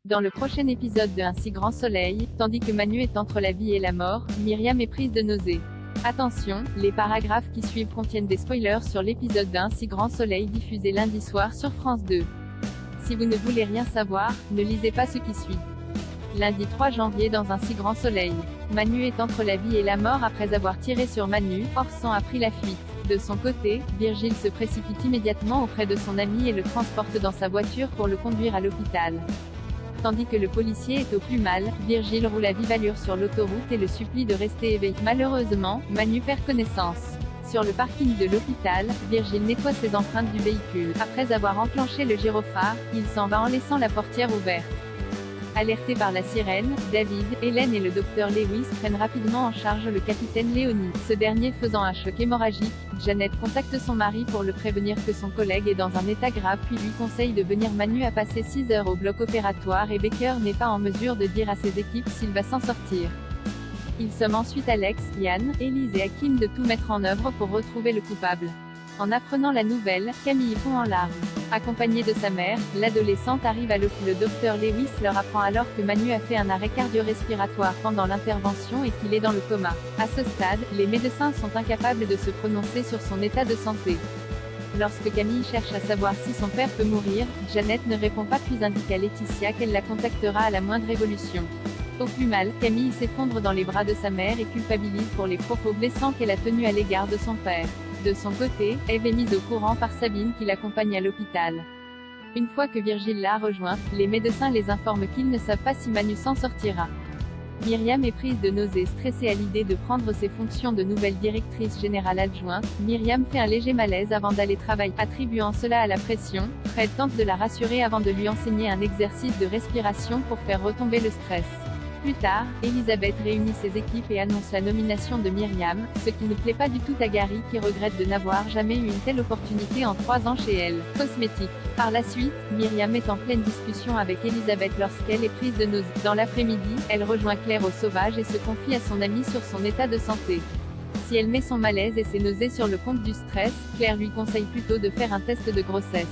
Dans le prochain épisode de Un si grand soleil, tandis que Manu est entre la vie et la mort, Myriam est prise de nausées. Attention, les paragraphes qui suivent contiennent des spoilers sur l'épisode d'Un si grand soleil diffusé lundi soir sur France 2. Si vous ne voulez rien savoir, ne lisez pas ce qui suit. Lundi 3 janvier dans Un si grand soleil. Manu est entre la vie et la mort après avoir tiré sur Manu, Orson a pris la fuite. De son côté, Virgile se précipite immédiatement auprès de son ami et le transporte dans sa voiture pour le conduire à l'hôpital. Tandis que le policier est au plus mal, Virgile roule à vive allure sur l'autoroute et le supplie de rester éveillé. Malheureusement, Manu perd connaissance. Sur le parking de l'hôpital, Virgile nettoie ses empreintes du véhicule. Après avoir enclenché le gyrophare, il s'en va en laissant la portière ouverte. Alertés par la sirène, David, Hélène et le docteur Lewis prennent rapidement en charge le capitaine Léonie. Ce dernier faisant un choc hémorragique, Janet contacte son mari pour le prévenir que son collègue est dans un état grave puis lui conseille de venir. Manu a passé 6 heures au bloc opératoire et Baker n'est pas en mesure de dire à ses équipes s'il va s'en sortir. Il somme ensuite Alex, Yann, Élise et Hakim de tout mettre en œuvre pour retrouver le coupable. En apprenant la nouvelle, Camille fond en larmes. Accompagnée de sa mère, l'adolescente arrive à l'hôpital. Le docteur Lewis leur apprend alors que Manu a fait un arrêt cardio-respiratoire pendant l'intervention et qu'il est dans le coma. À ce stade, les médecins sont incapables de se prononcer sur son état de santé. Lorsque Camille cherche à savoir si son père peut mourir, Janet ne répond pas puis indique à Laetitia qu'elle la contactera à la moindre évolution. Au plus mal, Camille s'effondre dans les bras de sa mère et culpabilise pour les propos blessants qu'elle a tenus à l'égard de son père. De son côté, Eve est mise au courant par Sabine qui l'accompagne à l'hôpital. Une fois que Virgile l'a rejoint, les médecins les informent qu'ils ne savent pas si Manu s'en sortira. Myriam est prise de nausées, stressée à l'idée de prendre ses fonctions de nouvelle directrice générale adjointe. Myriam fait un léger malaise avant d'aller travailler, attribuant cela à la pression. Fred tente de la rassurer avant de lui enseigner un exercice de respiration pour faire retomber le stress. Plus tard, Elisabeth réunit ses équipes et annonce la nomination de Myriam, ce qui ne plaît pas du tout à Gary qui regrette de n'avoir jamais eu une telle opportunité en 3 ans chez elle. Cosmétique. Par la suite, Myriam est en pleine discussion avec Elisabeth lorsqu'elle est prise de nausées. Dans l'après-midi, elle rejoint Claire au Sauvage et se confie à son amie sur son état de santé. Si elle met son malaise et ses nausées sur le compte du stress, Claire lui conseille plutôt de faire un test de grossesse.